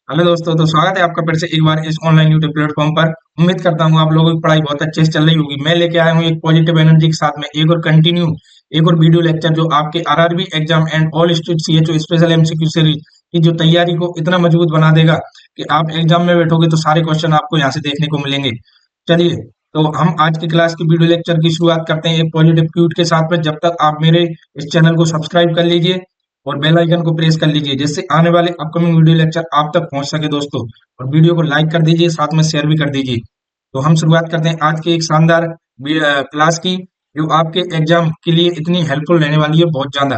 Hello दोस्तों, तो स्वागत है आपका फिर से एक बार इस ऑनलाइन यूट्यूब प्लेटफॉर्म पर। उम्मीद करता हूँ आप लोगों की पढ़ाई बहुत अच्छे से चल रही होगी। मैं लेके आया हूँ एक पॉजिटिव एनर्जी के साथ में एक और वीडियो लेक्चर जो आपके RRB exam and all state CHO special MCQ series की जो तैयारी को इतना मजबूत बना देगा कि आप एग्जाम में बैठोगे तो सारे क्वेश्चन आपको यहाँ से देखने को मिलेंगे। चलिए, तो हम आज की क्लास की वीडियो लेक्चर की शुरुआत करते हैं एक पॉजिटिव क्यूट के साथ में। जब तक आप मेरे इस चैनल को सब्सक्राइब कर लीजिए और बेल आइकन को प्रेस कर लीजिए, जिससे आने वाले अपकमिंग वीडियो लेक्चर आप तक पहुंच सके दोस्तों। और वीडियो को लाइक कर दीजिए, साथ में शेयर भी कर दीजिए। तो हम शुरुआत करते हैं आज की एक शानदार क्लास की, जो आपके एग्जाम के लिए इतनी हेल्पफुल रहने वाली है, बहुत ज्यादा।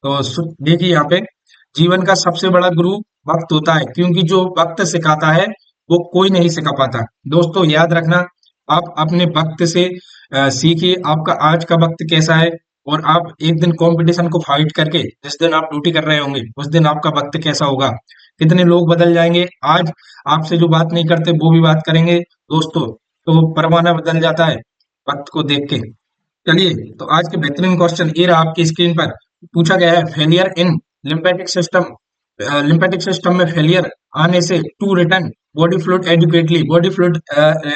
तो देखिए यहाँ पे, जीवन का सबसे बड़ा गुरु वक्त होता है, क्योंकि जो वक्त सिखाता है वो कोई नहीं सिखा पाता। दोस्तों याद रखना, आप अपने वक्त से सीखिए आपका आज का वक्त कैसा है। और आप एक दिन कंपटीशन को फाइट करके जिस दिन आप ड्यूटी कर रहे होंगे उस दिन आपका वक्त कैसा होगा, कितने लोग बदल जाएंगे। आज आपसे जो बात नहीं करते वो भी बात करेंगे दोस्तों। तो परवाना बदल जाता है वक्त को देख के। चलिए, तो आज के बेहतरीन क्वेश्चन ये रहा आपकी स्क्रीन पर। पूछा गया है, failure in lymphatic system, lymphatic system में फेलियर आने से to return body fluid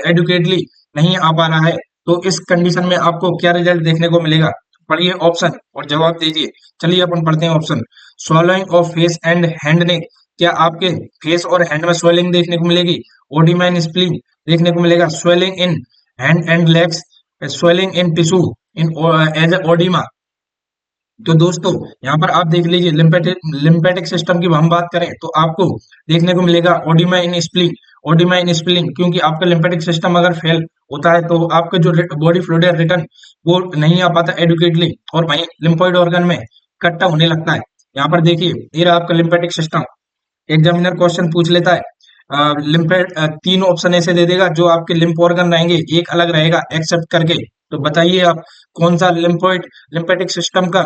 adequately नहीं आ पा रहा है, तो इस कंडीशन में आपको क्या रिजल्ट देखने को मिलेगा। पढ़िए ऑप्शन और जवाब दीजिए। चलिए अपन पढ़ते हैं option. Swelling of face and hand neck, क्या आपके फेस और हैंड में स्वेलिंग देखने को मिलेगी। ओडिमा इन स्प्लीन देखने को मिलेगा। Swelling in hand and legs, swelling in tissue in as a oedema. तो दोस्तों यहाँ पर आप देख लीजिए, लिम्फेटिक सिस्टम की हम बात करें तो आपको देखने को मिलेगा ओडिमा इन स्प्लीन। ओडिमा इन स्प्लीन, क्योंकि आपका लिम्फेटिक सिस्टम अगर फेल होता है तो आपका जो बॉडी फ्लूइड रिटर्न वो नहीं आ पाता एडुकेटली, और वहीं लिम्फोइड ऑर्गन में इकट्ठा होने लगता है। यहाँ पर देखिए, ये रहा आपका लिम्फेटिक सिस्टम। एग्जामिनर क्वेश्चन पूछ लेता है, तीन ऑप्शन ऐसे दे देगा जो आपके लिम्फ ऑर्गन रहेंगे, एक अलग रहेगा एक्सेप्ट करके। तो बताइए आप कौन सा लिम्फेटिक सिस्टम का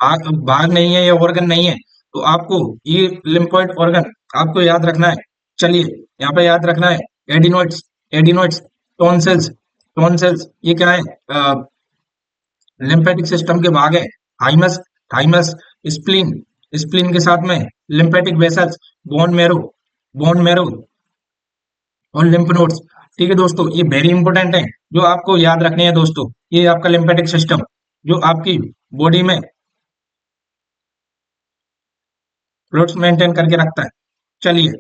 भाग नहीं है या ऑर्गन नहीं है। तो आपको ये लिम्फोइड ऑर्गन आपको याद रखना है। चलिए, यहाँ पे याद रखना है एडिनोइड्स, एडिनोइड्स, टॉन्सिल्स, टॉन्सिल्स ये क्या है, लिम्फेटिक सिस्टम के भाग है। थाइमस, थाइमस, स्प्लीन, स्प्लीन के साथ में lymphatic vessels, bone marrow, bone marrow और लिम्फ नोड्स। ठीक है दोस्तों, ये वेरी इंपॉर्टेंट है जो आपको याद रखने हैं दोस्तों। ये आपका लिम्फेटिक सिस्टम जो आपकी बॉडी में फ्लूइड्स मेंटेन करके रखता है। चलिए,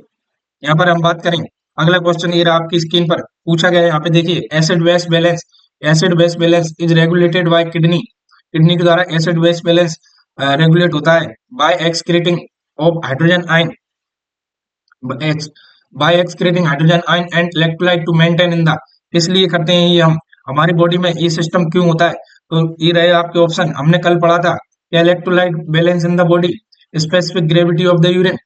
यहाँ पर हम बात करें, अगला क्वेश्चन ये रहा आपकी स्क्रीन पर। पूछा गया है यहाँ पे देखिए, acid base balance, acid base balance is regulated by kidney. Kidney के द्वारा एसिड बेस बैलेंस रेगुलेट होता है by excreting of hydrogen ion, by excreting hydrogen ion and electrolyte to maintain in the. इसलिए करते हैं ये हम, हमारी बॉडी में ये सिस्टम क्यों होता है। तो ये रहे आपके ऑप्शन। हमने कल पढ़ा था कि electrolyte balance in the body, specific gravity of the urine.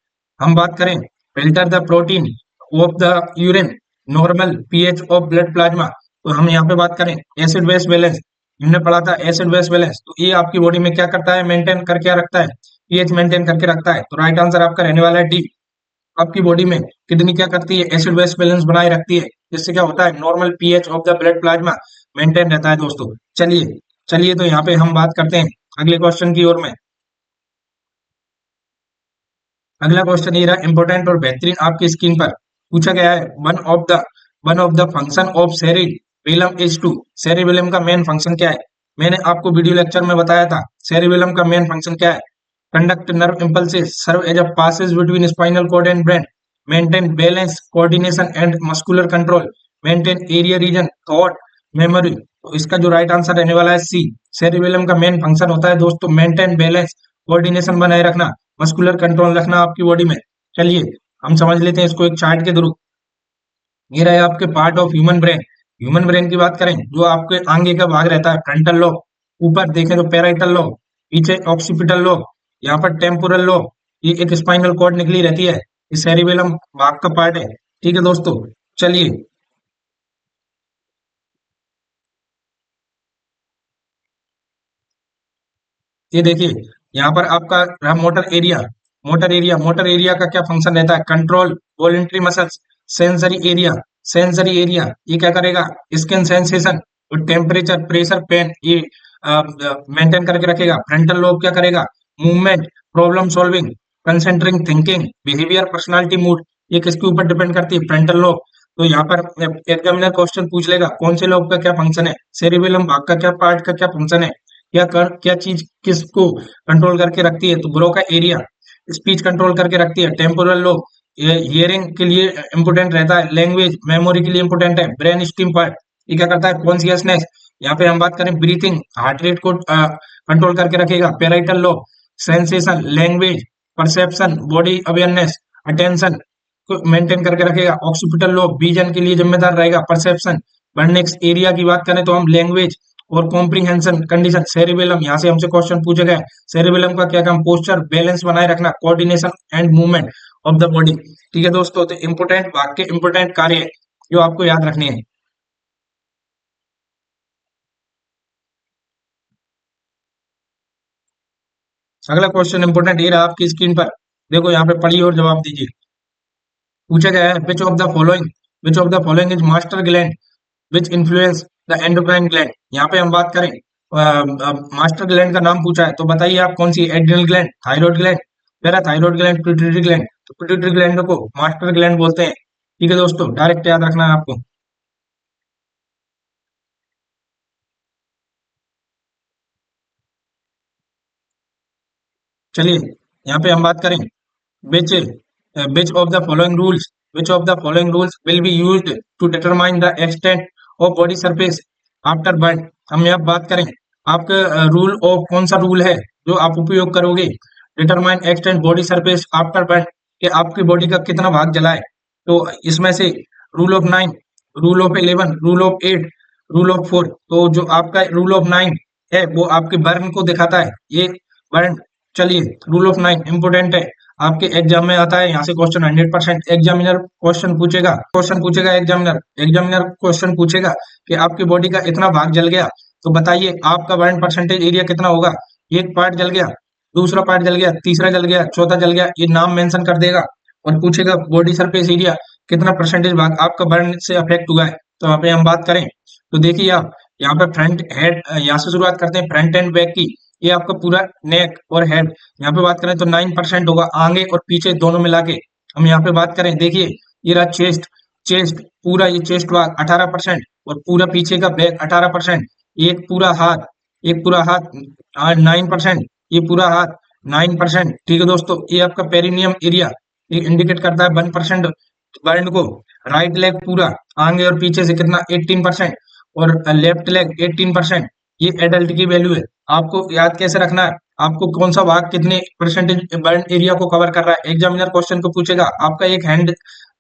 हम बात करें, filter the protein of the urine, normal pH of blood plasma. तो हम यहाँ पे बात करें एसिड बेस बैलेंस, हमने पढ़ा था एसिड बेस बैलेंस। तो ये आपकी बॉडी में क्या करता है, मेंटेन कर क्या रखता है, पीएच मेंटेन करके रखता है। तो राइट आंसर आपका रहने वाला है डी। आपकी बॉडी में किडनी क्या करती है, एसिड बेस बैलेंस बनाए रखती है, जिससे क्या होता है, normal pH of the blood plasma maintain रहता है दोस्तों। चलिए, चलिए तो यहाँ पे हम बात करते हैं अगले क्वेश्चन की ओर में। अगला क्वेश्चन ये रहा इंपॉर्टेंट और बेहतरीन आपकी स्क्रीन पर। पूछा गया है, one of the function of cerebellum is to. Cerebellum का मेन फंक्शन क्या है। मैंने आपको वीडियो लेक्चर में बताया था सेरिबेलम का मेन फंक्शन क्या है। Conduct nerve impulses, serve as a passage between spinal cord and brain, maintain balance coordination and muscular control, maintain area region thought memory. तो इसका जो राइट आंसर रहने वाला है सी। सेरिबेलम का मेन फंक्शन होता है दोस्तों मेंटेन बैलेंस, कोऑर्डिनेशन बनाए रखना, मस्कुलर कंट्रोल रखना आपकी बॉडी में। चलिए, हम समझ लेते हैं इसको एक चार्ट के थ्रू। ये रहे आपके part of human brain. Human brain की बात करें, जो आपके आगे का भाग रहता है फ्रंटल लोब, ऊपर देखें तो पैराइटल लोब, पीछे ऑक्सीपिटल लोब, यहाँ पर टेम्पोरल लोब, ये एक स्पाइनल कॉर्ड निकली रहती है, ये सेरिबेलम भाग का पार्ट है। ठीक है दोस्तों, चलिए, ये देखिए यहाँ पर आपका रहा मोटर एरिया। मोटर एरिया का क्या फंक्शन रहता है, control voluntary muscles. Sensory area, sensory area ये क्या करेगा, स्किन सेंसेशन और टेम्परेचर प्रेशर पेन ये मेंटेन करके रखेगा। फ्रंटल लोब क्या करेगा, movement, problem solving, concentrating thinking, behaviour, personality, mood ये किसके ऊपर डिपेंड करती है? Frontal lobe. तो यहाँ पर एग्जामिनर क्वेश्चन पूछ लेगा कौन से लोब का क्या फंक्शन है, सेरिबेलम भाग का क्या पार्ट का क्या फंक्शन है, क्या चीज किसको कंट्रोल करके रखती है? तो ब्रोका एरिया स्पीच कंट्रोल करके रखती है। टेम्पोरल लोब हियरिंग के लिए इंपोर्टेंट रहता है। लैंग्वेज मेमोरी के लिए इंपोर्टेंट है। ब्रेन स्टीम पार्ट ये क्या करता है? कॉन्शियसनेस। यहाँ पे हम बात करें ब्रीथिंग, हार्ट रेट को कंट्रोल करके रखेगा। Parietal lobe sensation, language, perception, body awareness, attention को मेंटेन करके रखेगा। ऑक्सीपिटल लोब विजन के लिए जिम्मेदार रहेगा। परसेप्शन। बर्नेक्स एरिया की बात करें तो हम लैंग्वेज और कॉम्प्रीहेंशन कंडीशन। सेरिबेलम यहाँ से हमसे क्वेश्चन पूछे गए। सेरिबेलम का क्या काम? पोस्चर, बैलेंस बनाए रखना, coordination and movement of the body. ठीक है दोस्तों, तो इंपोर्टेंट भाग के इंपोर्टेंट कार्य जो आपको याद रखने हैं। अगला क्वेश्चन इंपोर्टेंट ये रहा आपकी स्क्रीन पर, देखो यहाँ पे पढ़िए और जवाब दीजिए। पूछा गया है विच of the following is master gland which influence the endocrine gland. यहाँ पे हम बात करें मास्टर ग्लैंड का नाम पूछा है, तो बताइए आप कौन सी? Adrenal gland, thyroid gland, parathyroid gland, pituitary gland. तो पिट्यूटरी ग्लैंड को मास्टर ग्लैंड बोलते हैं। ठीक है दोस्तों, डायरेक्ट याद रखना है आपको। चलिए यहाँ पे हम बात करें which which of the following rules will be used to determine the extent of body surface after burn। हम यहाँ बात करें आपका रूल ऑफ कौन सा रूल है जो आप उपयोग करोगे determine extent body surface after burn, कि आपकी बॉडी का कितना भाग जला है। तो इसमें से rule of 9, rule of 11, rule of 8, rule of 4। तो जो आपका रूल ऑफ 9 है वो आपके बर्न को दिखाता है, ये बर्न। चलिए रूल ऑफ 9 इंपोर्टेंट है, आपके एग्जाम में आता है। यहाँ से क्वेश्चन 100% एग्जामिनर एग्जामिनर क्वेश्चन पूछेगा कि आपकी बॉडी का इतना भाग जल गया, तो बताइए आपका बर्न परसेंटेज एरिया कितना होगा। एक पार्ट जल गया, दूसरा पार्ट जल गया, तीसरा जल गया, चौथा जल गया, ये नाम मेंशन कर देगा और पूछेगा बॉडी सरफेस एरिया कितना परसेंटेज भाग आपका बर्न से अफेक्ट हुआ है। तो यहाँ पे हम बात करें तो देखिए आप यहाँ पे फ्रंट हेड, यहाँ से शुरुआत करते हैं फ्रंट एंड बैक की। ये आपका पूरा नेक और हेड, यहाँ पे बात करें तो 9% होगा, आगे और पीछे दोनों मिला के। हम यहाँ पे बात करें देखिए ये रहा चेस्ट, पूरा ये चेस्ट भाग 18% और पूरा पीछे का बैक 18%। एक पूरा हाथ 9%, ये पूरा हाथ 9%। ठीक है दोस्तों, ये आपका पेरिनियम एरिया ये इंडिकेट करता है 1% बर्न को। राइट लेग पूरा आगे और पीछे से कितना? 18%। और लेफ्ट लेग 18%। ये एडल्ट की वैल्यू है। आपको याद कैसे रखना है? आपको कौन सा भाग कितने परसेंटेज बर्न एरिया को कवर कर रहा है? एग्जामिनर क्वेश्चन को पूछेगा आपका एक हैंड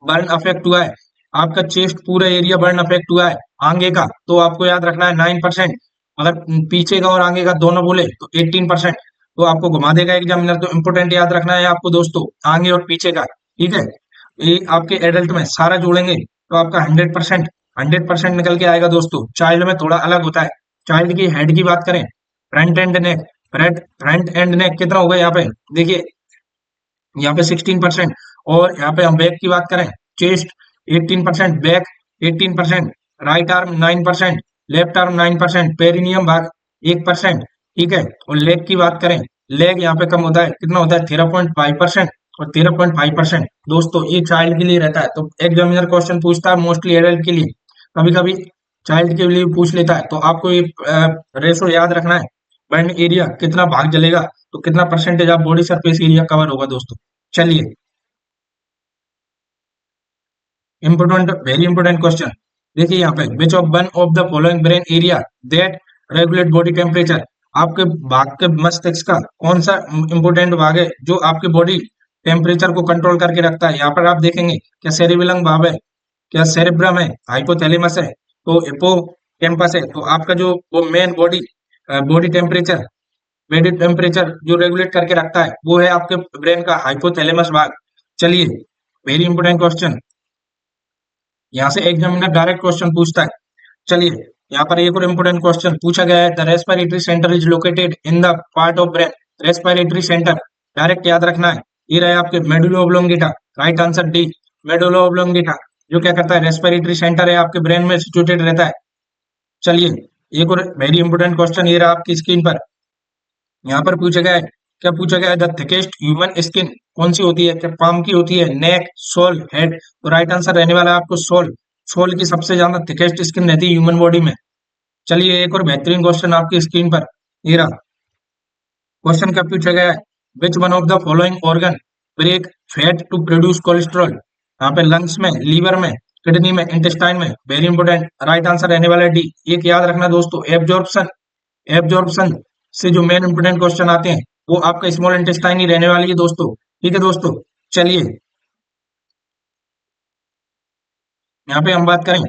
बर्न अफेक्ट हुआ है, आपका चेस्ट पूरा एरिया बर्न अफेक्ट हुआ है आगे का, तो आपको याद रखना है 9%। अगर पीछे का और आगे का दोनों बोले तो 18%, तो आपको घुमा देगा एग्जामिनर। तो इंपोर्टेंट याद रखना है आपको दोस्तों, आगे और पीछे का। ठीक है, ये आपके एडल्ट में सारा जोड़ेंगे तो आपका 100% निकल के आएगा दोस्तों। चाइल्ड में थोड़ा अलग होता है। चाइल्ड की हेड की बात करें, front and neck, front and neck कितना होगा यहाँ पे? देखिए यहाँ पे 16%। और यहाँ पे हम बैक की बात करें, chest 18%, back 18%, right arm 9%, left arm 9%, perineum भाग 1%। ठीक है, और लेग की बात करें, लेग यहाँ पे कम होता है, कितना होता है? 13.5% और 13.5%। दोस्तों ये चाइल्ड के लिए रहता है, तो एग्जामिनर क्वेश्चन पूछता है मोस्टली एडल्ट के लिए, कभी कभी चाइल्ड के लिए पूछ लेता है। तो आपको ये रेशो याद रखना है, बर्न एरिया कितना भाग जलेगा तो कितना परसेंटेज आप बॉडी सरफेस एरिया कवर होगा दोस्तों। चलिए इंपोर्टेंट, वेरी इंपोर्टेंट क्वेश्चन देखिए यहाँ पे, which of one of the following brain area that regulate body temperature. आपके भाग के मस्तिष्क का कौन सा इंपोर्टेंट भाग है जो आपके बॉडी टेम्परेचर को कंट्रोल करके रखता है? यहाँ पर आप देखेंगे क्या सेरिबेलम भाग है, क्या सेरेब्रम है, हाइपोथैलेमस है, तो हिप्पो कैंपस है। तो आपका जो वो मेन बॉडी टेम्परेचर जो रेगुलेट करके रखता है वो है आपके ब्रेन का हाइपोथैलेमस भाग। चलिए वेरी इंपोर्टेंट क्वेश्चन, यहाँ से एग्जामिनर डायरेक्ट क्वेश्चन पूछता है। चलिए यहाँ पर एक और इंपोर्टेंट क्वेश्चन पूछा गया है, the respiratory centre is located in the part of brain. Respiratory centre direct याद रखना है, ये रहे आपके medulla oblongata. Right answer D, medulla oblongata जो क्या करता है? रेस्पिरेटरी सेंटर है, आपके ब्रेन में सिचुएटेड रहता है। चलिए एक और वेरी इंपोर्टेंट क्वेश्चन ये रहा आपकी स्क्रीन पर, यहाँ पर पूछा गया है क्या पूछा गया है? द थिकेस्ट ह्यूमन स्किन कौन सी होती है? क्या पाम की होती है, नेक, सोल, हेड? तो राइट आंसर रहने वाला है आपको सोल। सोल की सबसे ज्यादा थिकेस्ट स्किन रहती है ह्यूमन बॉडी में। चलिए एक और बेहतरीन क्वेश्चन आपकी स्क्रीन पर ये रहा। क्वेश्चन क्या पूछा गया है? Which one of the following organ break fat to produce cholesterol? यहाँ पे लंग्स में, लीवर में, किडनी में, इंटेस्टाइन में? वेरी इंपॉर्टेंट, राइट आंसर रहने वाला है डी। एक याद रखना दोस्तों, एब्जॉर्प्शन, एब्जॉर्प्शन से जो मेन इंपोर्टेंट क्वेश्चन आते हैं वो आपका स्मॉल इंटेस्टाइन ही रहने वाली है दोस्तों। ठीक है दोस्तों, चलिए यहाँ पे हम बात करें,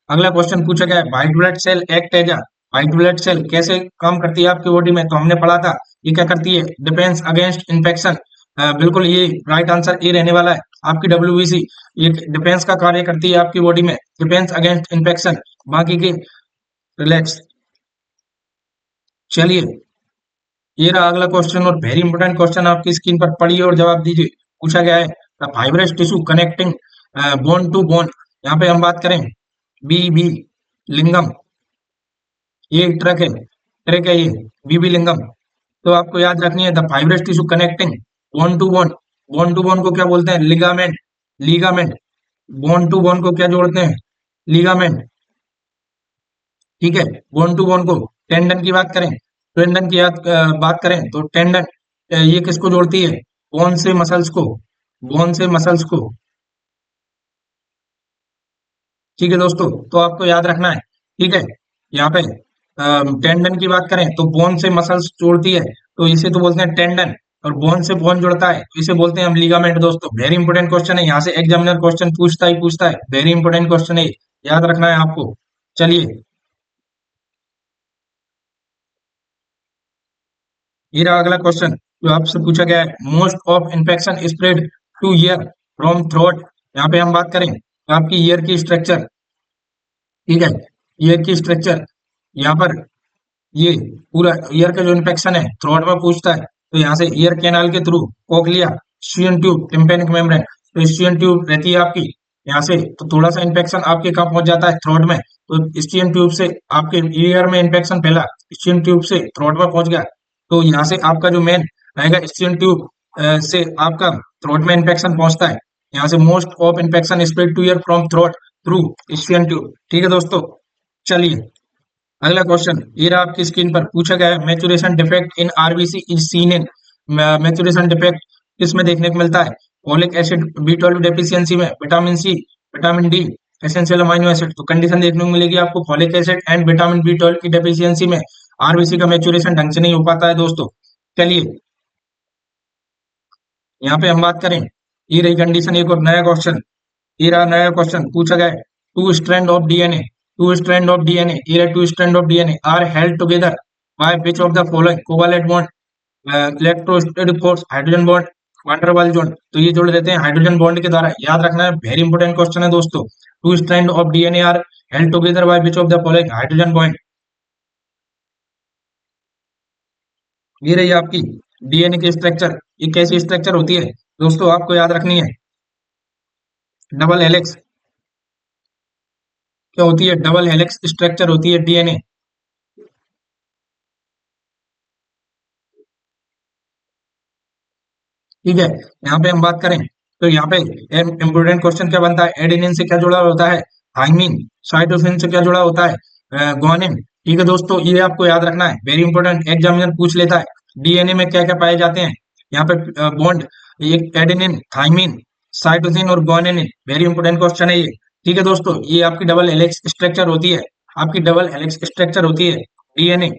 अगला क्वेश्चन पूछा गया है white blood cell act as a, white blood cell कैसे काम करती है आपकी बॉडी में? तो हमने पढ़ा था ये क्या करती है, डिफेंस अगेंस्ट इन्फेक्शन। बिल्कुल ये राइट आंसर ए रहने वाला है। आपकी डब्ल्यूबीसी ये डिफेंस का कार्य करती है आपकी बॉडी में, डिफेंस अगेंस्ट इन्फेक्शन। बाकी के रिलैक्स। चलिए ये रहा अगला क्वेश्चन और वेरी इंपोर्टेंट क्वेश्चन आपकी स्क्रीन पर पढ़िए और जवाब दीजिए। पूछा गया है the fibrous tissue connecting bone to bone. यहाँ पे हम बात करें बी लिंगम, ये ट्रक है ये बीबी लिंगम। तो आपको याद रखनी है the fibrous tissue connecting bone to bone. Bone to bone को क्या बोलते हैं? Ligament, ligament. Bone to bone को क्या जोड़ते हैं? लिगामेंट। ठीक है, बोन टू बोन को। टेंडन की बात करें, टेंडन की बात करें तो टेंडन ये किसको जोड़ती है? बोन से मसल्स को, बोन से मसल्स को। ठीक है दोस्तों, तो आपको याद रखना है। ठीक है, यहाँ पे टेंडन की बात करें तो बोन से मसल्स जोड़ती है तो इसे तो बोलते हैं टेंडन, और बोन से बोन जुड़ता है तो इसे बोलते हैं हम लिगामेंट। दोस्तों वेरी इंपोर्टेंट क्वेश्चन है, यहाँ से एग्जामिनर क्वेश्चन पूछता ही पूछता है, वेरी इंपोर्टेंट क्वेश्चन है, याद रखना है आपको। चलिए ये रहा अगला क्वेश्चन जो आपसे पूछा गया है, most of infection spread to ear from throat. यहाँ पे हम बात करें तो आपकी ईयर की स्ट्रक्चर। ठीक है, ईयर की स्ट्रक्चर यहाँ पर ये पूरा ईयर का जो इन्फेक्शन है थ्रोट में पूछता है तो यहाँ से ईयर कैनाल के through cochlea, Eustachian tube, tympanic membrane. तो स्फियन ट्यूब रहती है आपकी यहाँ से, तो थोड़ा सा इन्फेक्शन आपके कहाँ पहुंच जाता है? थ्रोट में। तो स्फियन ट्यूब से आपके ईयर में इन्फेक्शन फैला, स्फियन ट्यूब से थ्रोट में पहुंच गया, तो यहाँ से आपका जो मेन रहेगा स्फियन ट्यूब से आपका थ्रोट में इन्फेक्शन पहुंचता है। यहाँ से most of infection spread to ear from throat through Eustachian tube. ठीक है दोस्तों, चलिए अगला क्वेश्चन ये रहा आपकी स्क्रीन पर। पूछा गया है maturation defect in RBC is seen in, maturation defect किसमें देखने को मिलता है? फॉलिक एसिड, B12 डेफिशिएंसी में, vitamin C, vitamin D, essential amino acid. तो कंडीशन देखने को मिलेगी आपको folic acid and vitamin B12 की डेफिशिएंसी में आरबीसी का मैचुरेशन ढंग से नहीं हो पाता है दोस्तों। चलिए यहाँ पे हम बात करें, ये रही कंडीशन। एक और नया क्वेश्चन, ये रहा नया क्वेश्चन। पूछा गया है two strand of DNA, two strand of DNA, ये रहा two strand of DNA are held together by which of the following? Covalent bond, electrostatic force, hydrogen bond, van der Waals bond. तो ये जोड़ देते हैं हाइड्रोजन बॉन्ड के द्वारा। याद रखना है, वेरी इंपॉर्टेंट क्वेश्चन है दोस्तों। Two strand of DNA are held together by which of the following? Hydrogen bond. ये रही आपकी डीएनए की स्ट्रक्चर। ये कैसी स्ट्रक्चर होती है दोस्तों? आपको याद रखनी है डबल हेलिक्स। क्या होती है? डबल हेलिक्स स्ट्रक्चर होती है डीएनए। ठीक है, यहाँ पे हम बात करें तो यहाँ पे इम्पोर्टेंट क्वेश्चन क्या बनता है? एडेनिन से क्या जुड़ा होता है? थाइमिन। साइटोसिन से क्या जुड़ा होता है? ग्वानिन। ठीक है दोस्तों, ये आपको याद रखना है, वेरी इंपॉर्टेंट, एग्जामिनर पूछ लेता है डीएनए में क्या क्या पाए जाते हैं। यहाँ पे बॉन्ड, एक एडेनिन, थाइमिन, साइटोसिन और ग्वानिन। वेरी इंपॉर्टेंट क्वेश्चन है ये। ठीक है दोस्तों, ये आपकी डबल हेलिक्स स्ट्रक्चर होती है, आपकी डबल हेलिक्स स्ट्रक्चर होती है डीएनए।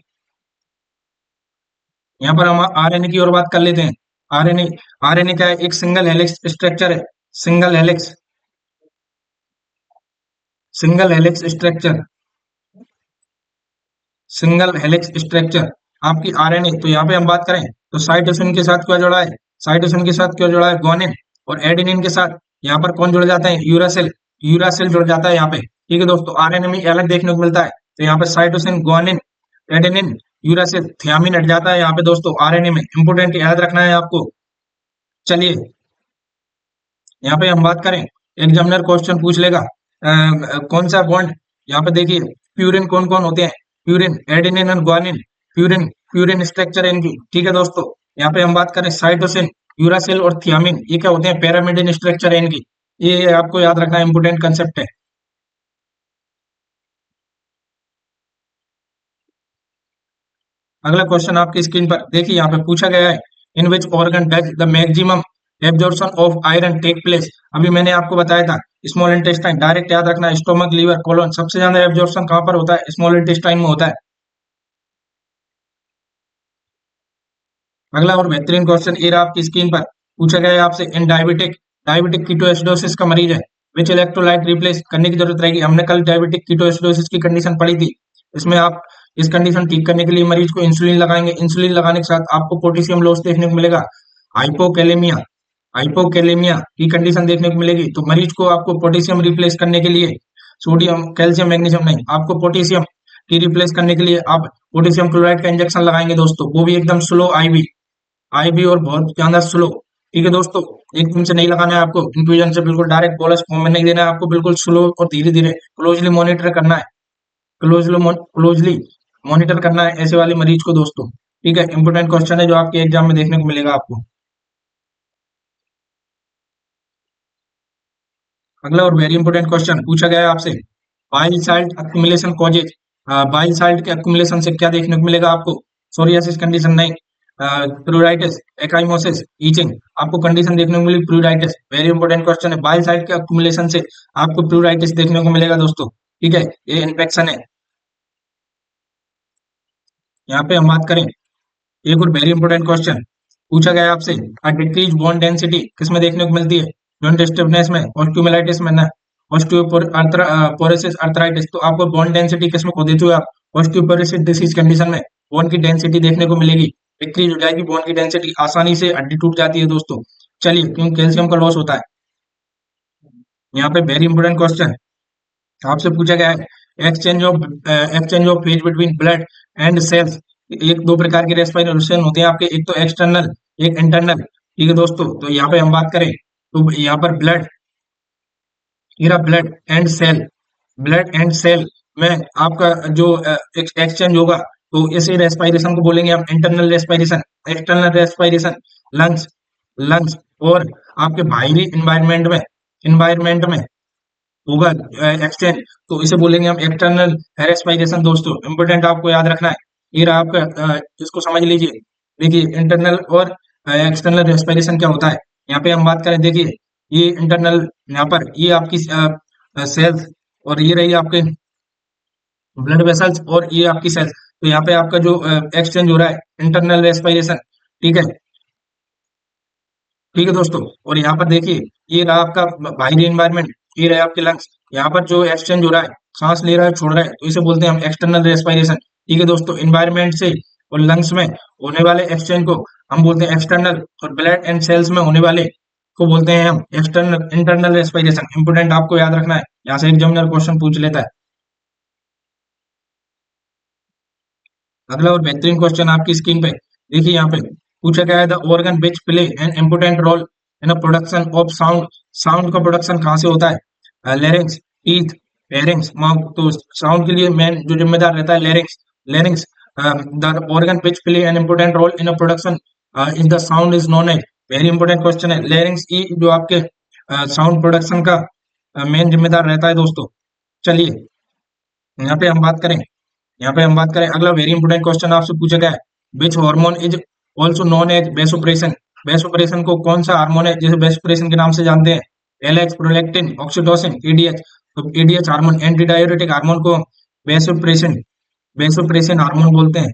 यहाँ पर हम आरएनए की ओर बात कर लेते हैं। आरएनए, आरएनए क्या है? एक सिंगल हेलिक्स स्ट्रक्चर है, single helix, single helix structure, single helix structure आपकी आरएनए। तो यहाँ पे हम बात करें तो साइटोसिन के साथ क्या जुड़ा है? साइटोसिन के साथ क्या जुड़ा है? ग्वानिन। और एडेनिन के साथ यहाँ पर कौन जुड़ जाता है? यूरासिल, यूरासिल जुड़ जाता है यहाँ पे। ठीक है दोस्तों, आरएनए में अलग देखने को मिलता है, तो यहाँ पे cytosine, guanine, adenine, uracil, thiamine हट जाता है यहाँ पे दोस्तों आरएनए में। इंपोर्टेंट याद रखना है आपको। चलिए यहाँ पे हम बात करें, एग्जामिनर क्वेश्चन पूछ लेगा कौन सा बॉन्ड, यहाँ पे देखिए प्यूरिन कौन कौन होते हैं? प्यूरिन, एडेनिन और ग्वानिन, प्यूरिन, प्यूरिन स्ट्रक्चर है इनकी। ठीक है दोस्तों, यहाँ पे हम बात करें साइटोसिन, यूरासिल और थियामिन, ये क्या होते हैं, पिरामिडल स्ट्रक्चर है इनकी, ये आपको याद रखना इंपोर्टेंट कंसेप्ट है। अगला क्वेश्चन आपकी स्क्रीन पर देखिए, यहाँ पे पूछा गया है, in which organ does the maximum absorption of iron take place. अभी मैंने आपको बताया था स्मॉल इंटेस्टाइन, डायरेक्ट याद रखना, स्टोमक, लीवर, कोलोन, सबसे ज्यादा एब्जॉर्प्शन कहाँ पर होता है, स्मॉल इंटेस्टाइन में होता है। अगला और बेहतरीन क्वेश्चन ये रहा आपकी स्क्रीन पर, पूछा गया है आपसे, इन डायबिटिक डायबिटिक कीटोएसिडोसिस का मरीज है, विच इलेक्ट्रोलाइट रिप्लेस करने की जरूरत रहेगी। हमने कल डायबिटिक कीटोएसिडोसिस की कंडीशन पढ़ी थी, इसमें आप इस कंडीशन ठीक करने के लिए मरीज को इंसुलिन लगाएंगे, इंसुलिन लगाने के साथ आपको पोटेशियम लॉस देखने को मिलेगा, हाइपोकैलेमिया हाइपोकैलेमिया की कंडीशन देखने को मिलेगी। तो मरीज को आपको पोटेशियम रिप्लेस करने के लिए, सोडियम कैल्शियम मैग्नीशियम नहीं, आपको पोटेशियम की रिप्लेस करने के लिए आप पोटेशियम क्लोराइड का इंजेक्शन लगाएंगे दोस्तों, वो भी एकदम स्लो आईवी, आईवी और बहुत ज्यादा स्लो। ठीक है दोस्तों, एकदम से नहीं लगाना है आपको, इन्फ्यूजन से बिल्कुल डायरेक्ट बोलस फॉर्म में नहीं देना है आपको, बिल्कुल स्लो और धीरे धीरे क्लोजली मॉनिटर करना है, क्लोजली मॉनिटर करना है ऐसे वाले मरीज को दोस्तों। ठीक है, इंपोर्टेंट क्वेश्चन है जो आपके एग्जाम में देखने को मिलेगा आपको। अगला और वेरी इंपोर्टेंट क्वेश्चन पूछा गया है आपसे, bile salt accumulation causes, bile salt के अक्यूमुलेशन से क्या देखने को मिलेगा आपको, सोरियासिस कंडीशन नहीं, प्लूराइटिस, एकाइमोसिस, ईचिंग, आपको कंडीशन देखने को मिली प्लूराइटिस। वेरी इंपोर्टेंट क्वेश्चन है, बाइल साल्ट के अक्यूमुलेशन से आपको प्लूराइटिस देखने को मिलेगा दोस्तों। ठीक है, ये इन्फेक्शन है। यहाँ पे हम बात करें, एक और वेरी इंपोर्टेंट क्वेश्चन पूछा गया है आपसे, डिक्रीज बोन डेंसिटी किसमें देखने को मिलती है, जॉइंट स्टिफनेस में, ऑस्टियोमाइलिटिस में ना, ऑस्टियोपोरोसिस अर्थराइटिस। तो आपको बोन डेंसिटी किसमें खो देते हो आप, ऑस्टियोपोरोसिस डिसीज कंडीशन में बोन की डेंसिटी देखने को मिलेगी, डिक्रीज हो जाएगी बोन की डेंसिटी, आसानी से हड्डी टूट जाती है दोस्तों। चलिए, क्योंकि कैल्शियम का लॉस होता है। यहाँ पे वेरी इंपोर्टेंट क्वेश्चन आपसे पूछा गया है, exchange of phase between blood and cells. एक दो प्रकार के रेस्पिरेशन होते हैं आपके, एक तो एक्सटर्नल, एक इंटरनल। ठीक है दोस्तों, तो यहाँ पे हम बात करें, तो यहाँ पर ब्लड, ये blood and cell, blood and cell में आपका जो एक्सचेंज होगा, तो इसी रेस्पिरेशन को बोलेंगे हम internal respiration. External respiration lungs, lungs और आपके बाहरी इन्वायरमेंट में होगा एक्सचेंज, तो इसे बोलेंगे हम एक्सटर्नल रेस्पिरेशन दोस्तों। इंपोर्टेंट आपको याद रखना है, ये रहा आपका, इसको समझ लीजिए। देखिए, इंटरनल और एक्सटर्नल रेस्पिरेशन क्या होता है, यहाँ पे हम बात करें, देखिए ये इंटरनल, यहाँ पर ये आपकी सेल्स, और ये रही आपके ब्लड वेसल्स, और ये आपकी सेल्स। तो यहाँ पे आपका जो एक्सचेंज हो रहा है, इंटरनल रेस्पिरेशन। ठीक है, ठीक है दोस्तों, और यहाँ पर देखिए, ये रहा आपका बाहरी एनवायरनमेंट, ये रहे आपके लंग्स, यहाँ पर जो एक्सचेंज हो रहा है, सांस ले रहा है छोड़ रहा है, तो इसे बोलते हैं हम एक्सटर्नल रेस्पिरेशन। ठीक है दोस्तों, एनवायरनमेंट से और लंग्स में होने वाले एक्सचेंज को हम बोलते हैं एक्सटर्नल, और ब्लड एंड सेल्स में होने वाले को बोलते हैं हम एक्सटर्नल, इंटरनल रेस्पिरेशन। इंपोर्टेंट आपको याद रखना है, यहाँ से एग्जामिनर क्वेश्चन पूछ लेता है। अगला और बेहतरीन क्वेश्चन आपकी स्क्रीन पे देखिए, यहाँ पे पूछा गया है, the organ which play an important role in a production of sound. Sound का प्रोडक्शन कहाँ से होता है, लेरिंग्स, टीथ, फेरिंग्स, माउथ। तो साउंड के लिए मेन जो जिम्मेदार रहता है larynx, larynx. The organ which play an important role in a production is the sound is known as. Very important question है, लेरिंग्स की जो आपके साउंड प्रोडक्शन का मेन जिम्मेदार रहता है दोस्तों। चलिए, यहाँ पे हम बात करें, यहाँ पे हम बात करें, अगला वेरी इंपोर्टेंट क्वेश्चन आपसे पूछा गया है, which hormone is also known as vasopressin. Vasopressin को कौन सा हार्मोन है जिसे बेसोप्रेसन के नाम से जानते हैं, एलएच, प्रोलैक्टिन, ऑक्सीटोसिन, एडीएच। तो ADH hormone, anti diuretic hormone को बेसोप्रेसन बेसोप्रेसन हार्मोन बोलते हैं,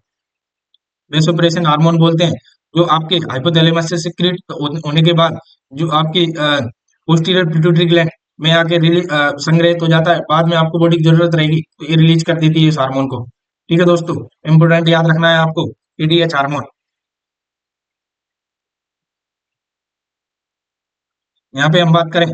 बेसोप्रेसन हार्मोन बोलते हैं। जो आपके हाइपोथैलेमस से सिक्रेट होने के बाद जो आपकी पोस्टीरियर पिट्यूटरी ग्लैंड में आके संग्रहित हो जाता है, बाद में आपको बॉडी की जरूरत रहेगी तो ये रिलीज कर देती है इस हार्मोन को। ठीक है दोस्तों, इंपोर्टेंट याद रखना है आपको, एडीएच हार्मोन। यहाँ पे हम बात करें,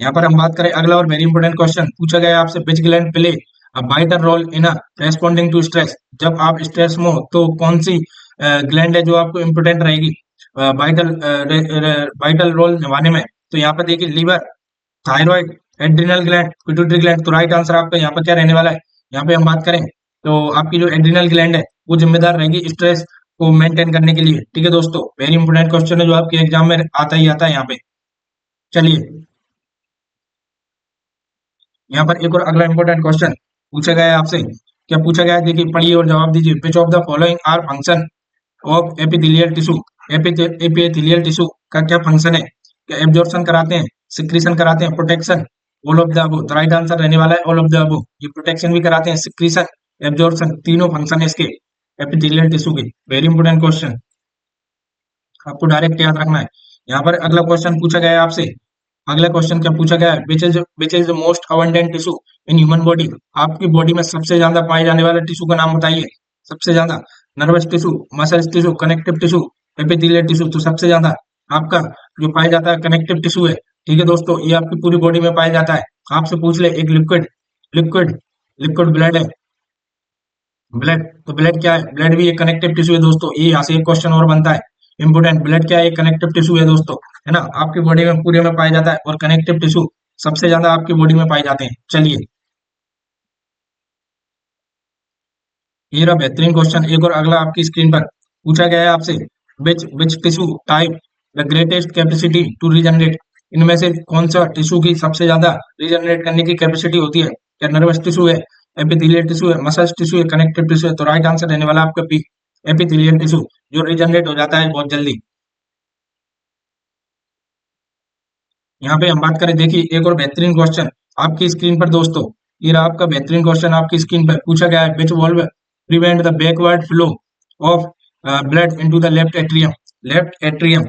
यहाँ पर हम बात करें, अगला और वेरी इंपोर्टेंट क्वेश्चन पूछा गया है आपसे, which gland play a vital role in a responding to stress. जब आप स्ट्रेस में हो तो कौन सी ग्लैंड है जो आपको इम्पोर्टेंट रहेगी वाइटल वाइटल रोल निभाने में। तो यहाँ पर देखिए, liver, thyroid, adrenal gland, pituitary gland. तो राइट आंसर आपका यहाँ पर क्या रहने वाला है, यहाँ पे हम बात करें तो आपकी जो एड्रिनल ग्लैंड है वो जिम्मेदार रहेगी स्ट्रेस को मेंटेन करने के लिए। ठीक है दोस्तों, वेरी इंपोर्टेंट क्वेश्चन है जो आपके एग्जाम में आता ही आता है यहाँ पे। चलिए, यहाँ पर एक और अगला इंपॉर्टेंट क्वेश्चन पूछा गया है आपसे। क्या पूछा गया है, देखिए पढ़िए और जवाब दीजिए। Which of the following are function of epithelial tissue. Epithelial tissue का क्या फंक्शन है? क्या एब्जॉर्प्शन कराते हैं, सिक्रीशन कराते हैं, protection? All of the above. तो राइट आंसर रहने वाला है ऑल ऑफ द अबव। ये प्रोटेक्शन भी कराते हैं, सिक्रीशन, एब्जॉर्प्शन, तीनों फंक्शन है इसके एपिथेलियल टिश्यू के। वेरी इंपोर्टेंट क्वेश्चन, आपको डायरेक्ट याद रखना है। यहाँ पर अगला क्वेश्चन पूछा गया है आपसे। अगला क्वेश्चन क्या पूछा गया है, which is the most abundant tissue in human body. आपकी बॉडी में सबसे ज्यादा पाए जाने वाले टिश्यू का नाम बताइए। सबसे ज्यादा nervous tissue, muscles tissue, connective tissue, epithelial tissue. तो सबसे ज्यादा आपका जो पाया जाता है कनेक्टिव टिश्यू है। ठीक है दोस्तों, ये आपकी पूरी बॉडी में पाया जाता है। आपसे पूछ ले एक लिक्विड लिक्विड लिक्विड ब्लड है, ब्लड, तो ब्लड क्या है? ब्लड भी एक कनेक्टिव टिश्यू है दोस्तों। ये यहाँ से एक क्वेश्चन और बनता है इंपोर्टेंट। ब्लड क्या है? एक कनेक्टिव टिश्यू है दोस्तों, है ना, आपकी बॉडी में पूरे में पाया जाता है। और कनेक्टिव टिश्यू सबसे ज्यादा आपकी बॉडी में पाए जाते हैं। चलिए, ये रहा बेहतरीन क्वेश्चन। एक और अगला आपकी स्क्रीन पर पूछा गया है आपसे। Which tissue type the greatest capacity to regenerate. इनमें से कौन सा टिश्यू की सबसे ज्यादा रीजनरेट करने की कैपेसिटी होती है? क्या नर्वस टिश्यू है, एपिथेलियल टिश्यू है, मसल्स टिश्यू है, कनेक्टिव टिश्यू है? तो राइट आंसर रहने वाला आपका बी, एपिथेलियल टिश्यू, जो रीजनरेट हो जाता है बहुत जल्दी। यहाँ पे हम बात करें, देखिए एक और बेहतरीन क्वेश्चन आपकी स्क्रीन पर दोस्तों। ये रहा आपका बेहतरीन क्वेश्चन आपकी स्क्रीन पर पूछा गया है। Which valve prevent the backward flow of blood into the left atrium. Left atrium,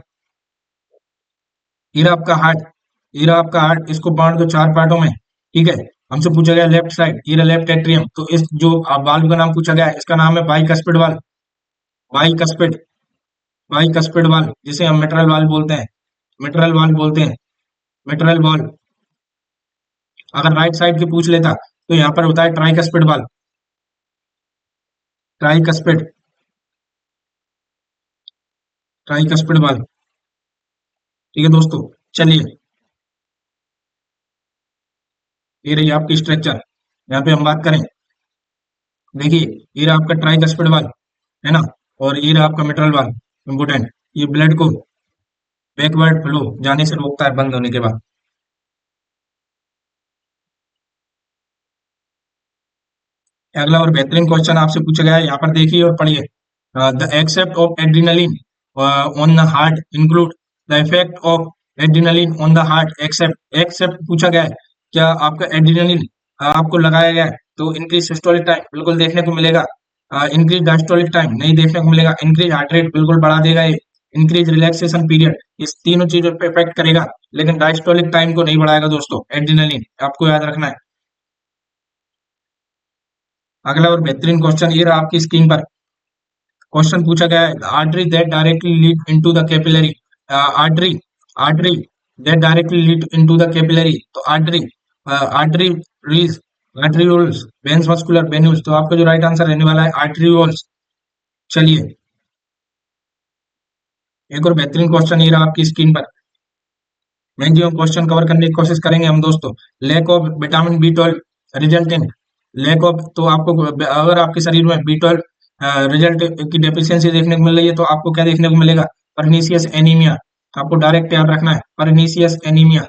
ये रहा आपका हार्ट, ये रहा आपका हार्ट। इसको बांट दो चार पार्टों में। ठीक है, हमसे पूछा गया लेफ्ट साइड, ये रहा लेफ्ट एट्रियम। तो इस जो वाल्व का नाम पूछा गया है, इसका नाम है bicuspid valve. Bicuspid, bicuspid valve, जिसे हम मिट्रल वाल्व बोलते हैं, मिट्रल वाल्व बोलते हैं, मिट्रल वाल्व। अगर राइट साइड की पूछ लेता तो यहाँ पर होता है tricuspid valve, tricuspid, tricuspid valve. ठीक है दोस्तों, चलिए, ये रही आपकी स्ट्रक्चर। यहाँ पे हम बात करें, देखिए ये रहा आपका ट्राइकस्पिड वाल्व, है ना, और ये रहा आपका मिट्रल वाल्व। इंपोर्टेंट, ये ब्लड को बैकवर्ड फ्लो जाने से रोकता है बंद होने के बाद। अगला और बेहतरीन क्वेश्चन आपसे पूछा गया है, यहाँ पर देखिए और पढ़िए। The except of adrenaline on the heart include the effect of adrenaline on the heart. Except, except पूछा गया है। क्या आपका एड्रीनलिन आपको लगाया गया है तो इंक्रीज सिस्टोलिक टाइम बिल्कुल देखने को मिलेगा, इंक्रीज डायस्टोलिक टाइम नहीं देखने को मिलेगा, इंक्रीज हार्ट रेट बिल्कुल बढ़ा देगा ये, इंक्रीज रिलैक्सेशन पीरियड, इस तीनों चीजों पे इफेक्ट करेगा, लेकिन डायस्टोलिक टाइम को नहीं बढ़ाएगा दोस्तों एड्रीनलिन, आपको याद रखना है। अगला और बेहतरीन क्वेश्चन ये रहा आपकी स्क्रीन पर। क्वेश्चन पूछा गया है, artery that directly lead into the capillary. Artery, artery that directly lead into the capillary. तो artery, arteries, arterioles, veins muscular venules. तो आपका जो राइट आंसर रहने वाला है आर्टरियोल्स। चलिए, एक और बेहतरीन क्वेश्चन ये रहा आपकी स्क्रीन पर। मैक्सिमम क्वेश्चन कवर करने की कोशिश करेंगे हम दोस्तों। Lack of vitamin B12 result in, lack of, तो आपको अगर आपके शरीर में B12 रिजल्ट की डेफिशिएंसी देखने को मिल रही है तो आपको क्या देखने को मिलेगा? Pernicious anaemia. आपको डायरेक्ट याद रखना है, परनीसियस एनीमिया,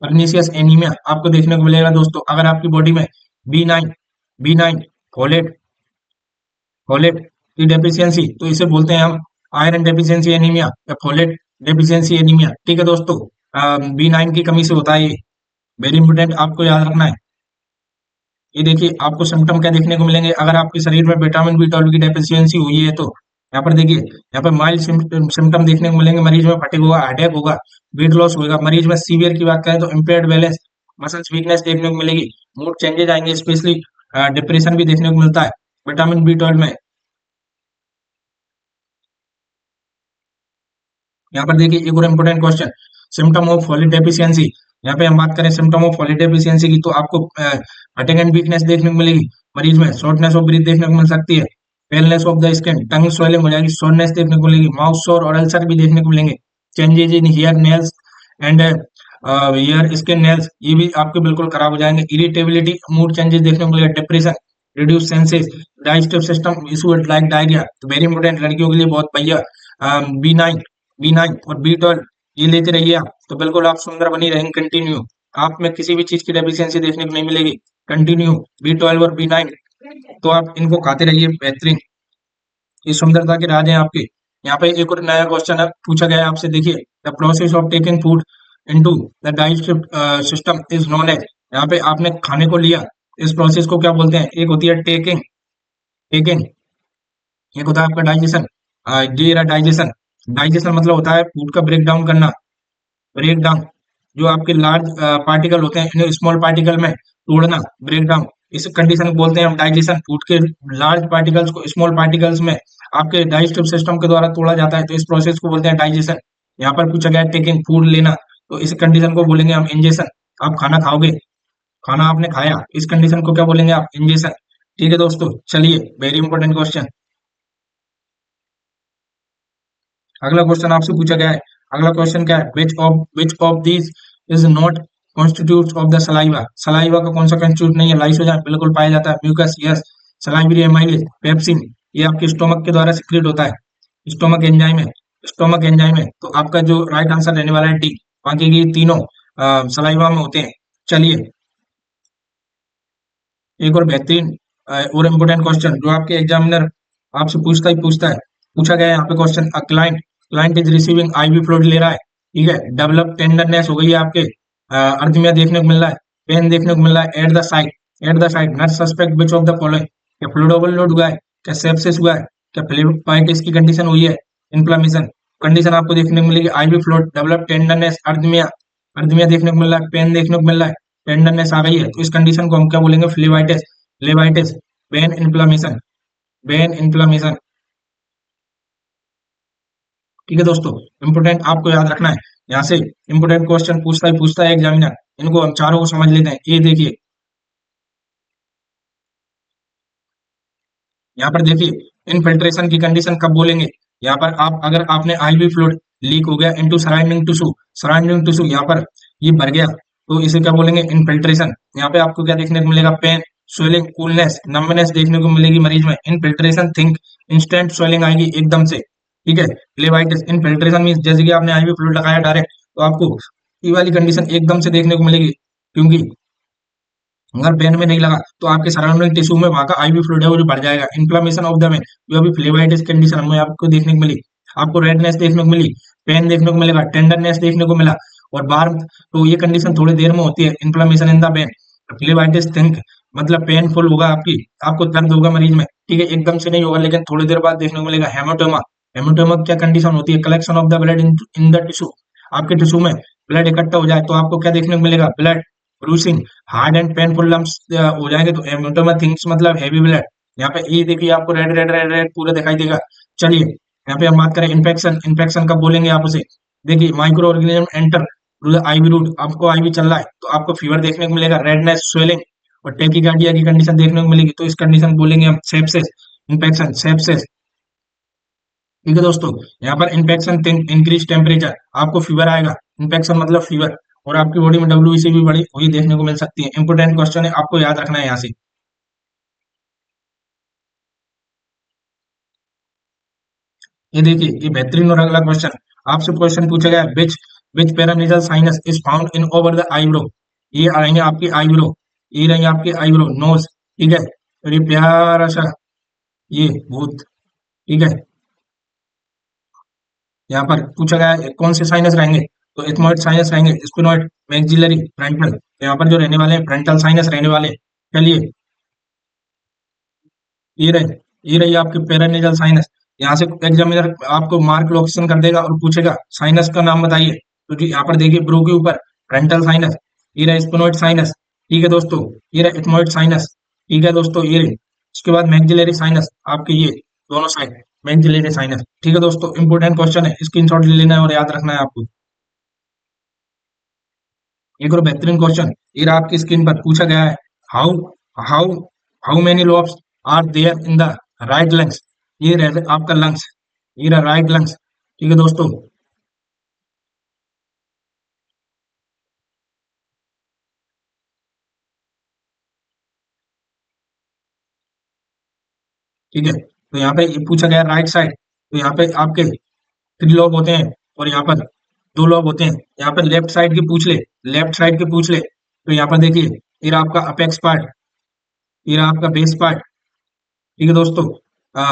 परनीसियस एनीमिया आपको देखने को मिलेगा दोस्तों। अगर आपकी बॉडी में B9, B9 फोलेट, फोलेट की डेफिशिएंसी, तो इसे बोलते हैं हम आयरन डेफिशिएंसी एनीमिया या फोलेट डेफिशिएंसी एनीमिया। ठीक है दोस्तों, B9 की कमी से होता है ये, वेरी इंपोर्टेंट, आपको याद रखना है। ये देखिए आपको सिम्टम क्या देखने को मिलेंगे अगर आपके शरीर में विटामिन B12 की डेफिशिएंसी हुई है तो। यहाँ पर देखिए, यहाँ पर माइल्ड सिम्टम देखने को मिलेंगे, मरीज में फटीग होगा, हेडेक होगा, वेट लॉस होगा। मरीज में सीवियर की बात करें तो इम्पेयर्ड बैलेंस, मसल्स वीकनेस देखने को मिलेगी, मूड चेंजेस आएंगे, स्पेशली डिप्रेशन भी देखने को मिलता है विटामिन B12 में। यहाँ पर देखिए एक और important question, symptom of folic deficiency. यहाँ पे हम बात करें सिम्टम ऑफ फॉलिक डेफिशिएंसी की, तो आपको फटीग एंड वीकनेस देखने को मिलेगी, मरीज में शॉर्टनेस ऑफ ब्रीथ देखने को मिल सकती है, paleness of the skin, tongue swelling हो जाएगी, सोरनेस देखने को मिलेगी, माउथ सोर और अल्सर भी देखने को मिलेंगे, changes in here nails and here skin nails, ये भी आपके बिल्कुल खराब हो जाएंगे, इरिटेबिलिटी, मूड चेंजेस देखने को मिलेगा, depression, reduce senses, digestive system issue like diarrhoea, तो वेरी इंपॉर्टेंट लड़कियों के लिए बहुत बढ़िया। B9 और B12 ये लेते रहिए आप, तो बिल्कुल आप सुंदर बनी रहेंगे। कंटिन्यू, आप में किसी भी चीज की डेफिशिएंसी देखने को नहीं मिलेगी। कंटिन्यू B12 और B9, तो आप इनको खाते रहिए, बेहतरीन। ये सुंदरता के राज हैं आपके। यहाँ पे एक और नया क्वेश्चन है, पूछा गया है आपसे, देखिए, the process of taking food into the digestive system is known as. यहाँ पे आपने खाने को लिया, इस प्रोसेस को क्या बोलते हैं? एक होती है टेकिंग, टेकिंग, एक होता है आपका डाइजेशन। ये रहा डाइजेशन। डाइजेशन मतलब होता है फूड का ब्रेक डाउन करना, ब्रेक डाउन। जो आपके लार्ज पार्टिकल होते हैं इन्हें स्मॉल पार्टिकल में तोड़ना, ब्रेक डाउन। इस कंडीशन को बोलते हैं हम डाइजेशन। फूड के लार्ज पार्टिकल्स को स्मॉल पार्टिकल्स में आपके डाइजेस्टिव सिस्टम के द्वारा तोड़ा जाता है, तो इस प्रोसेस को बोलते हैं डाइजेशन। यहाँ पर पूछा गया है टेकिंग फूड लेना, तो इस कंडीशन को बोलेंगे हम इंजेशन। आप खाना खाओगे, खाना आपने खाया, इस कंडीशन को क्या बोलेंगे आप? इंजेशन। ठीक है दोस्तों, चलिए, वेरी इंपॉर्टेंट क्वेश्चन। अगला क्वेश्चन आपसे पूछा गया है। अगला क्वेश्चन क्या है? Which of these is not constitute of the saliva. Saliva का कौन सा कंस्टिट्यूट नहीं है? लाइसोजाइम बिल्कुल पाया जाता है। Mucus yes. Salivary amylase, pepsin, ये आपके स्टोमक के द्वारा सिक्रेट होता है। स्टोमक एंजाइम है, स्टोमक एंजाइम है, तो आपका जो राइट आंसर रहने वाला है डी। बाकी की तीनों सलाइवा में होते हैं। चलिए, एक और बेहतरीन और इम्पोर्टेंट क्वेश्चन जो आपके एग्जामिनर आपसे पूछता है। पूछा गया है यहाँ पे question, a client client is receiving IV fluid ले रहा है, ठीक है, डेवलप टेंडरनेस हो गई है आपके, अर्धमिया देखने को मिल रहा है, पेन देखने को मिल रहा है, at the site nurse suspect which of the following. क्या फ्लूइड ओवरलोड हुआ है? क्या सेप्सिस हुआ है? क्या फ्लेबाइटिस की कंडीशन हुई है? इन्फ्लामेशन कंडीशन आपको देखने को मिलेगी। आईवी फ्लूइड, डेवलप टेंडरनेस, अर्धमिया, अर्धमिया देखने को मिल रहा है, पेन देखने को मिल रहा है, टेंडरनेस आ गई है, तो इस कंडीशन को हम क्या बोलेंगे? फ्लेवाइटिस। फ्लेवाइटिस, वेन इन्फ्लामेशन, वेन इन्फ्लामेशन। ठीक है दोस्तों, इंपोर्टेंट आपको याद रखना है। यहाँ से इंपोर्टेंट क्वेश्चन पूछता है एग्जामिनर। इनको हम चारों को समझ लेते हैं। ये देखिए, यहाँ पर देखिए, इनफिल्ट्रेशन की कंडीशन कब बोलेंगे? यहाँ पर आप, अगर आपने आईवी फ्लूइड लीक हो गया इनटू सराउंडिंग टिश्यू, यहाँ पर ये भर गया, तो इसे क्या बोलेंगे? इनफिल्ट्रेशन। यहाँ पे आपको क्या देखने को मिलेगा? पेन, स्वेलिंग, कूलनेस, नंबनेस देखने को मिलेगी मरीज में। इनफिल्ट्रेशन थिंक इंस्टेंट स्वेलिंग आएगी एकदम से, ठीक है। फ्लेवाइटिस, इनफिल्ट्रेशन मीन जैसे कि आपने आईवी फ्लूइड लगाया डायरेक्ट, तो आपको ये वाली कंडीशन एकदम से देखने को मिलेगी, क्योंकि अगर पेन में नहीं लगा तो आपके सराउंडिंग टिश्यू में वहां का आईवी फ्लूइड है वो जो बढ़ जाएगा। इन्फ्लामेशन ऑफ द वेन, जो अभी फ्लेवाइटिस कंडीशन हमें आपको देखने को मिली, आपको रेडनेस देखने को मिली, पेन देखने को मिलेगा, टेंडरनेस देखने को मिला, और बार, तो ये कंडीशन थोड़ी देर में होती है। Inflammation in the pain, phlebitis think मतलब पेनफुल होगा, आपको दर्द होगा मरीज में, ठीक है, एकदम से नहीं होगा, लेकिन थोड़ी देर बाद देखने को मिलेगा। हेमाटोमा, हेमाटोमा क्या कंडीशन होती है? Collection of the blood in the tissue, आपके टिश्यू में ब्लड इकट्ठा हो जाए तो आपको क्या देखने को मिलेगा? Blood bruising, hard and painful lumps हो जाएंगे, तो हेमाटोमा थिंग्स मतलब हैवी ब्लड। यहाँ पे ये देखिए, आपको रेड रेड रेड रेड पूरा दिखाई देगा। चलिए, यहाँ पे हम बात करें इन्फेक्शन। इन्फेक्शन कब बोलेंगे आप उसे? देखिए, micro organism enter through the IV route, आपको आईवी चल रहा है तो आपको फीवर देखने को मिलेगा, रेडनेस, स्वेलिंग और टेकिकार्डिया की कंडीशन देखने को मिलेगी, तो इस कंडीशन बोलेंगे हम सेप्सिस। Infection, sepsis. ठीक है दोस्तों, यहाँ पर इन्फेक्शन थिंक इंक्रीज टेम्परेचर, आपको फीवर आएगा। इन्फेक्शन मतलब फीवर, और आपकी बॉडी में डब्ल्यूबीसी भी बड़ी हुई देखने को मिल सकती है। इंपोर्टेंट क्वेश्चन है, आपको याद रखना है यहाँ से। ये देखिए, ये बेहतरीन और अगला क्वेश्चन आपसे क्वेश्चन पूछा गया है, which paranasal sinus is found in over the eyebrow. ये आएंगे आपकी आईब्रो, ये रहेंगे आपके आईब्रो, नोज, ठीक है, और ये प्यारा सा ये भूत, ठीक है। यहाँ पर पूछा गया है कौन से साइनस रहेंगे, तो एथमोइड साइनस रहेंगे, स्पिनोइड, मैक्सिलरी, फ्रंटल, तो यहाँ पर जो रहने वाले हैं फ्रंटल साइनस रहने वाले हैं। चलिए, ये रहे, ये रही आपकी पेरानेजल साइनस। यहाँ से एग्जामिनर आपको मार्क लोकेशन कर देगा और पूछेगा साइनस का नाम बताइए, तो जी यहाँ पर देखिए ब्रो के ऊपर फ्रंटल साइनस, ये रहा स्पिनोइड साइनस, ठीक है दोस्तों, ये रहा एथमोइड साइनस, ठीक है दोस्तों, ये रहे। उसके बाद मैक्सिलरी साइनस, आपके ये दोनों साइड मैक्सिलरी साइनस, ठीक है दोस्तों, इंपोर्टेंट क्वेश्चन है, स्क्रीनशॉट ले लेना है और याद रखना है आपको। एक और बेहतरीन क्वेश्चन, ये रहा आपकी स्क्रीन पर, पूछा गया है, how how how many lobes are there in the right lungs. ये रह आपका लंग्स, ये रहा राइट लंग्स, ठीक है दोस्तों। ठीक है। तो यहाँ पे ये पूछा गया राइट साइड, तो यहाँ पे आपके 3 लोब होते हैं और यहाँ पर 2 लोब होते हैं। यहाँ पर लेफ्ट साइड की पूछ ले, लेफ्ट साइड की पूछ ले, तो यहाँ पर देखिए ये रहा आपका अपेक्स पार्ट, ये रहा आपका बेस पार्ट। ठीक है दोस्तों,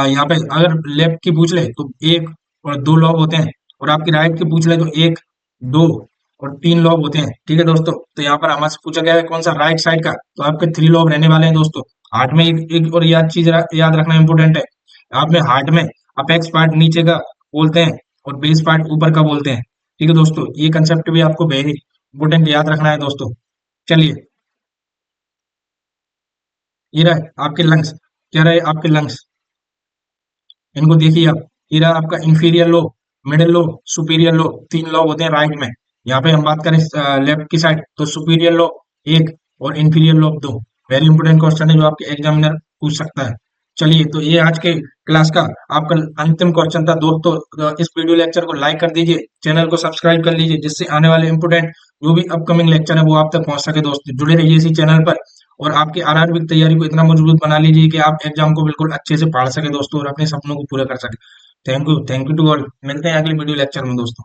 यहाँ पे अगर लेफ्ट की पूछ ले तो 1 और 2 लॉब होते हैं, और आपकी राइट की पूछ ले तो 1, 2 और 3 लॉब होते हैं। ठीक है दोस्तों, तो यहाँ पर हमसे पूछा गया है कौन सा राइट साइड का, तो आपके 3 लॉब रहने वाले हैं दोस्तों। हार्ट में एक और याद चीज याद रखना इंपॉर्टेंट है, आप में हार्ट में अपेक्स पार्ट नीचे का बोलते हैं और बेस पार्ट ऊपर का बोलते हैं। ठीक है दोस्तों, ये कंसेप्ट भी आपको वेरी इंपॉर्टेंट याद रखना है दोस्तों। चलिए, ये रहा आपके लंग्स, क्या रहे आपके लंग्स, इनको देखिए आप। ये रहा आपका inferior lobe, middle lobe, superior lobe, 3 lobe होते हैं राइट में। यहाँ पे हम बात करें लेफ्ट की साइड, तो सुपीरियर लोब 1 और inferior lobe 2। Very important question है जो आपके एग्जामिनर पूछ सकता है। चलिए, तो ये आज के क्लास का आपका अंतिम क्वेश्चन था दोस्तों। इस वीडियो लेक्चर को लाइक कर दीजिए, चैनल को सब्सक्राइब कर लीजिए, जिससे आने वाले इंपोर्टेंट जो भी अपकमिंग लेक्चर है वो आप तक पहुंच सके दोस्तों। जुड़े रहिए इसी चैनल पर, और आपकी आरआरबी की तैयारी को इतना मजबूत बना लीजिए कि आप एग्जाम को बिल्कुल अच्छे से पढ़ सके दोस्तों, और अपने सपनों को पूरा कर सके। Thank you to all. मिलते हैं अगले वीडियो लेक्चर में दोस्तों।